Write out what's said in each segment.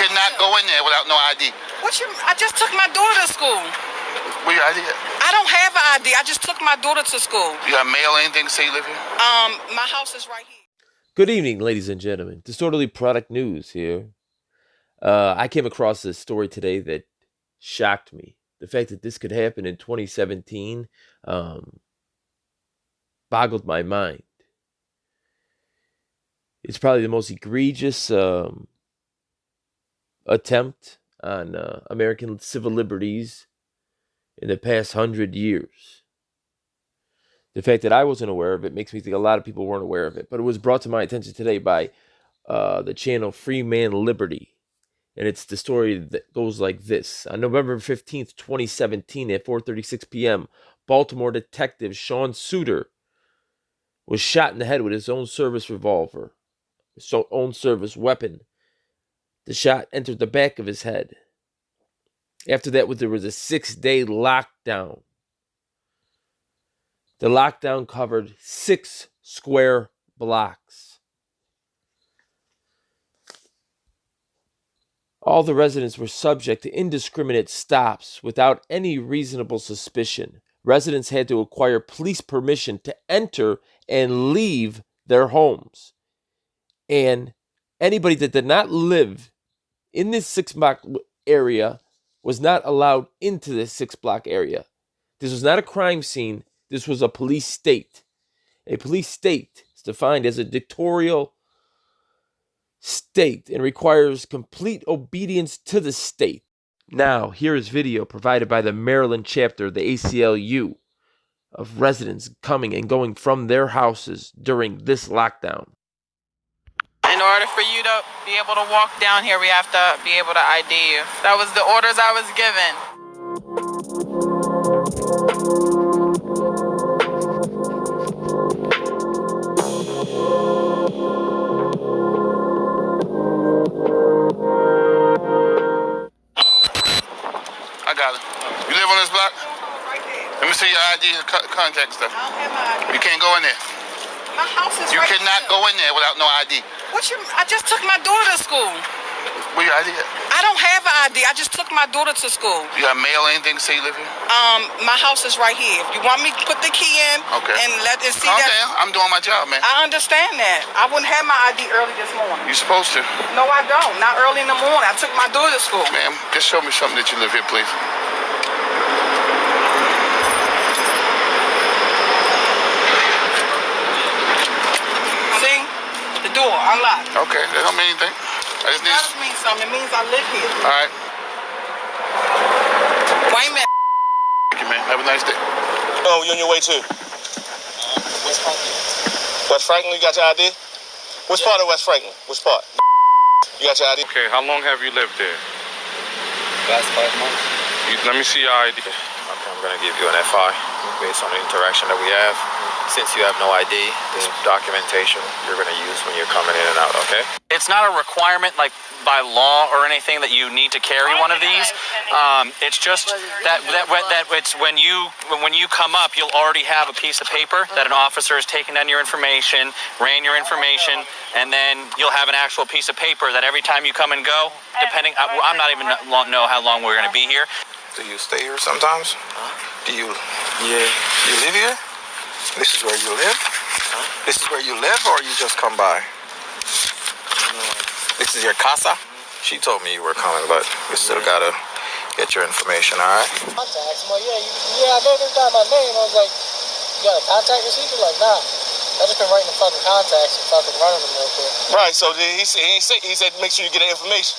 cannot go in there without no ID. I just took my daughter to school. Where your ID at? I don't have an ID. I just took my daughter to school. You got mail or anything to say you live here? My house is right here. Good evening, ladies and gentlemen. Disorderly Product News here. I came across this story today that shocked me. The fact that this could happen in 2017 boggled my mind. It's probably the most egregious attempt on American civil liberties in the past 100 years. The fact that I wasn't aware of it makes me think a lot of people weren't aware of it. But it was brought to my attention today by the channel Free Man Liberty. And it's the story that goes like this. On November 15th, 2017 at 4:36 p.m., Baltimore detective Sean Suter was shot in the head with his own service revolver, his own service weapon. The shot entered the back of his head. After that, there was a 6-day lockdown. The lockdown covered 6 square blocks. All the residents were subject to indiscriminate stops without any reasonable suspicion. Residents had to acquire police permission to enter and leave their homes. And anybody that did not live in this 6-block area was not allowed into this 6-block area. This was not a crime scene. This was a police state. A police state is defined as a dictatorial state and requires complete obedience to the state. Now, here is video provided by the Maryland chapter, the ACLU, of residents coming and going from their houses during this lockdown. In order for you to be able to walk down here, we have to be able to ID you. That was the orders I was given. I got it. You live on this block? Right there. Let me see your ID and contact stuff. I don't have my ID. You can't go in there. My house is You right cannot here. go in there without no ID. I just took my daughter to school. Where your ID at? I don't have an ID. I just took my daughter to school. You got mail or anything to say you live here? My house is right here. If you want me to put the key in and let it see Calm that. down. I'm doing my job, man. I understand that. I wouldn't have my ID early this morning. You supposed to. No, I don't. Not early in the morning. I took my daughter to school. Ma'am, just show me something that you live here, please. See? The door unlocked. Okay, that don't mean anything. I just It does mean something. It means I live here. All right. Wait a minute. Thank you, man. Have a nice day. Oh, you on your way too? West Franklin. West Franklin, you got your ID? Which part of West Franklin? Which part? You got your ID? Okay, how long have you lived there? Last 5 months. Let me see your ID. Okay, I'm going to give you an FI based on the interaction that we have. Since you have no ID, this documentation you're going to use when you're coming in and out, okay? It's not a requirement like by law or anything that you need to carry one of these. It's just that it's when you come up, you'll already have a piece of paper that an officer has taken down your information, ran your information, and then you'll have an actual piece of paper that every time you come and go, depending, I'm not even know how long we're going to be here. Do you stay here sometimes? Do you? Yeah. You live here? This is where you live? This is where you live, or you just come by? This is your casa? She told me you were coming, but we still gotta get your information, all right? Contacts. I'm like, yeah, I know this guy my name. I was like, you got a contact receipt? He's like, nah. I just been writing the fucking contacts and fucking running them real quick. Right, so he said make sure you get the information.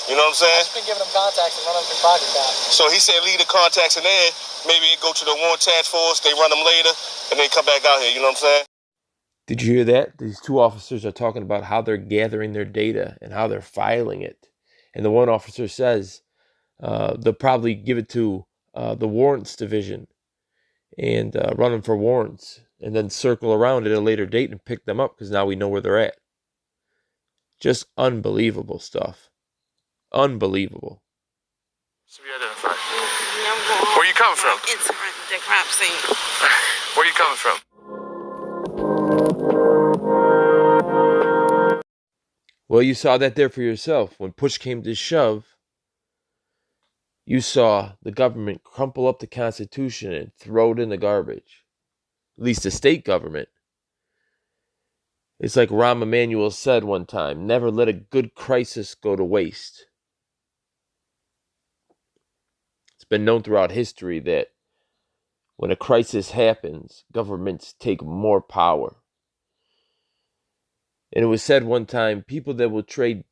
You know what I'm saying? I've just been giving them contacts and running them through pocket cops. So he said leave the contacts in there. Maybe it go to the warrant task force, they run them later, and they come back out here, you know what I'm saying? Did you hear that? These two officers are talking about how they're gathering their data and how they're filing it. And the one officer says they'll probably give it to the warrants division and run them for warrants and then circle around at a later date and pick them up because now we know where they're at. Just unbelievable stuff. Unbelievable. So you identified. Where you coming from? It's the crime scene. Where you coming from? Well, you saw that there for yourself. When push came to shove, you saw the government crumple up the Constitution and throw it in the garbage. At least the state government. It's like Rahm Emanuel said one time, never let a good crisis go to waste. It's been known throughout history that when a crisis happens, governments take more power. And it was said one time, people that will trade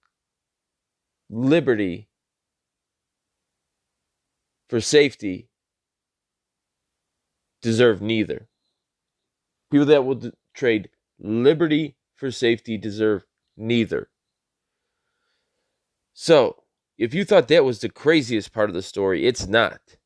liberty for safety deserve neither. People that will trade liberty for safety deserve neither. So, if you thought that was the craziest part of the story, it's not.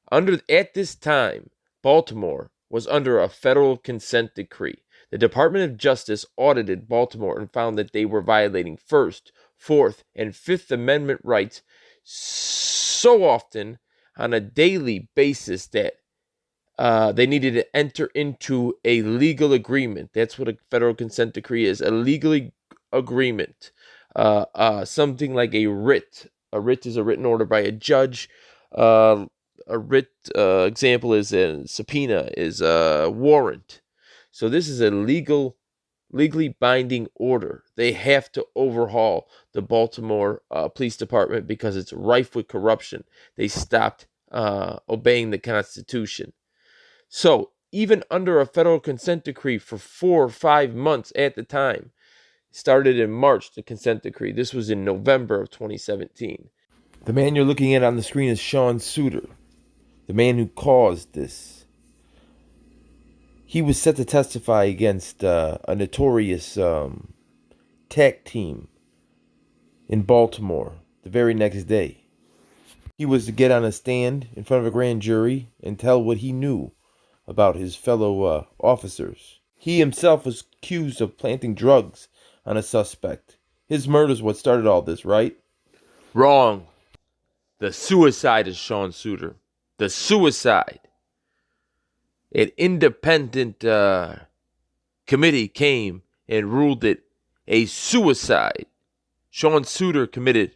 At this time, Baltimore was under a federal consent decree. The Department of Justice audited Baltimore and found that they were violating First, Fourth, and Fifth Amendment rights so often on a daily basis that they needed to enter into a legal agreement. That's what a federal consent decree is, a legal agreement. Something like a writ. A writ is a written order by a judge. A writ example is a subpoena, is a warrant. So this is a legally binding order. They have to overhaul the Baltimore Police Department because it's rife with corruption. They stopped obeying the Constitution. So even under a federal consent decree for 4 or 5 months at the time, started in March, the consent decree. This was in November of 2017. The man you're looking at on the screen is Sean Suiter, the man who caused this. He was set to testify against a notorious tech team in Baltimore the very next day. He was to get on a stand in front of a grand jury and tell what he knew about his fellow officers. He himself was accused of planting drugs on a suspect. His murder is what started all this, right? Wrong. The suicide is Sean Suiter. The suicide. An independent committee came and ruled it a suicide. Sean Suiter committed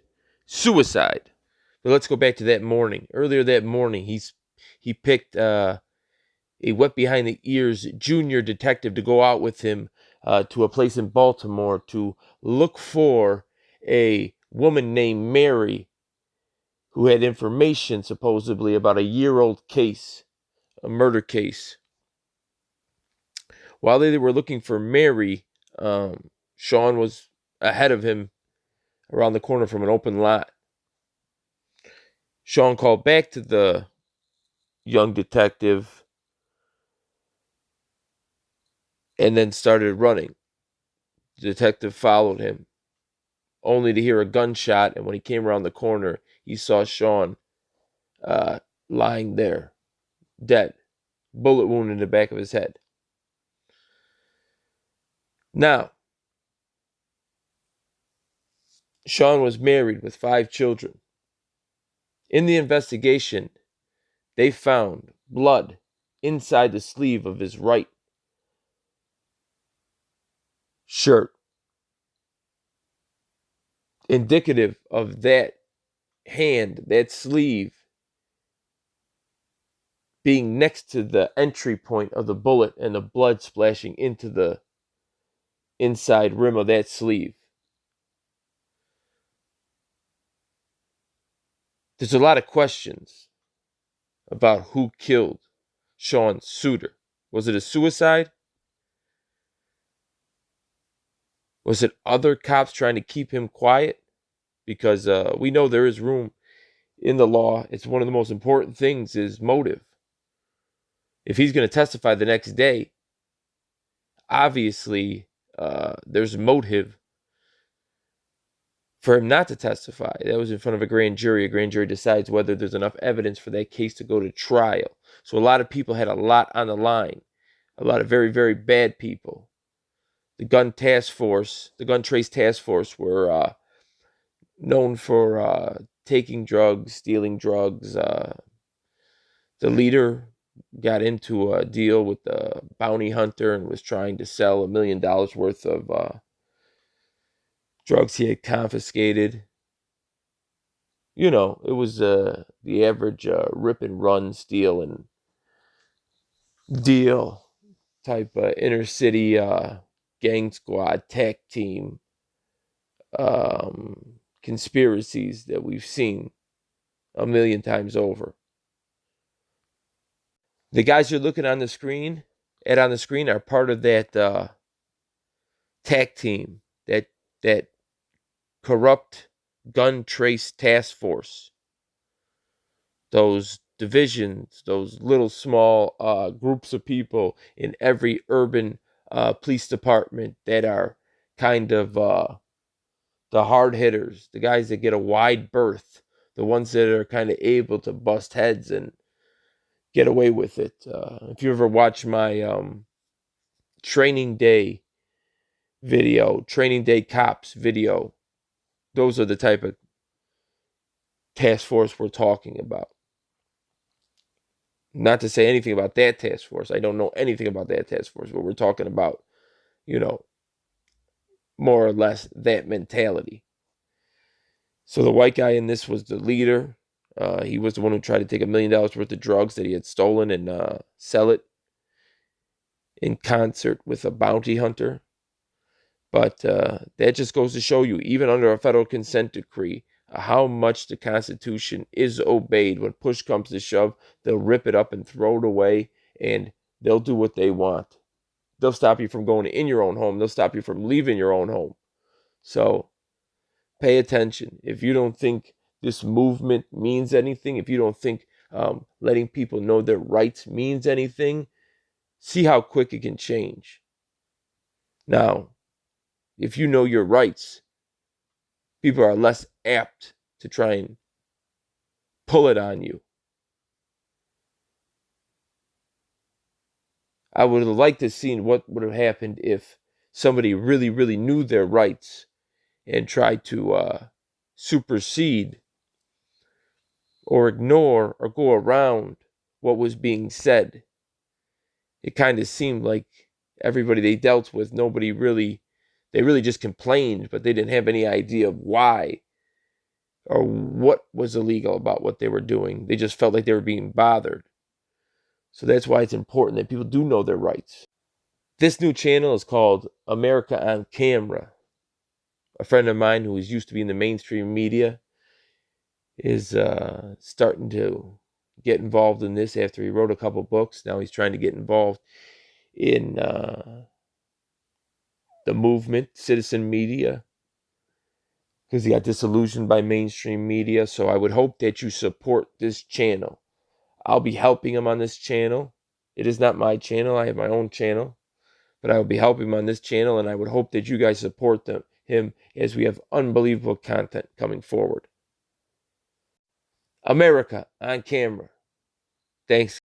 suicide. But let's go back to that morning. Earlier that morning, he picked a wet behind the ears junior detective to go out with him to a place in Baltimore to look for a woman named Mary who had information supposedly about a year-old case, a murder case. While they were looking for Mary, Sean was ahead of him around the corner from an open lot. Sean called back to the young detective and then started running. The detective followed him, only to hear a gunshot, and when he came around the corner, he saw Sean lying there, dead, bullet wound in the back of his head. Now, Sean was married with 5 children. In the investigation, they found blood inside the sleeve of his right shirt, indicative of that hand, that sleeve, being next to the entry point of the bullet and the blood splashing into the inside rim of that sleeve. There's a lot of questions about who killed Sean Suiter. Was it a suicide? Was it other cops trying to keep him quiet? Because we know there is room in the law. It's one of the most important things is motive. If he's going to testify the next day, obviously there's motive for him not to testify. That was in front of a grand jury. A grand jury decides whether there's enough evidence for that case to go to trial. So a lot of people had a lot on the line. A lot of very, very bad people. The gun trace task force were known for taking drugs, stealing drugs. The leader got into a deal with the bounty hunter and was trying to sell $1 million worth of drugs he had confiscated. You know, it was the average rip and run, steal and deal type inner city gang squad, tag team conspiracies that we've seen a million times over. The guys you're looking on the screen are part of that tag team, that corrupt gun trace task force. Those divisions, those little small groups of people in every urban police department that are kind of the hard hitters, the guys that get a wide berth, the ones that are kind of able to bust heads and get away with it. If you ever watch my training day video, training day cops video, those are the type of task force we're talking about. Not to say anything about that task force. I don't know anything about that task force, but we're talking about, you know, more or less that mentality. So the white guy in this was the leader. He was the one who tried to take $1 million worth of drugs that he had stolen and sell it in concert with a bounty hunter. But that just goes to show you, even under a federal consent decree, how much the Constitution is obeyed. When push comes to shove, they'll rip it up and throw it away, and they'll do what they want. They'll stop you from going in your own home. They'll stop you from leaving your own home. So pay attention. If you don't think this movement means anything, if you don't think letting people know their rights means anything, see how quick it can change. Now, if you know your rights, people are less apt to try and pull it on you. I would have liked to have seen what would have happened if somebody really, really knew their rights and tried to supersede or ignore or go around what was being said. It kind of seemed like everybody they dealt with, they really just complained, but they didn't have any idea of why or what was illegal about what they were doing. They just felt like they were being bothered. So that's why it's important that people do know their rights. This new channel is called America on Camera. A friend of mine who used to be in the mainstream media is starting to get involved in this after he wrote a couple books. Now he's trying to get involved in the movement, citizen media, because he got disillusioned by mainstream media. So I would hope that you support this channel. I'll be helping him on this channel. It is not my channel. I have my own channel. But I will be helping him on this channel, and I would hope that you guys support him as we have unbelievable content coming forward. America on Camera. Thanks.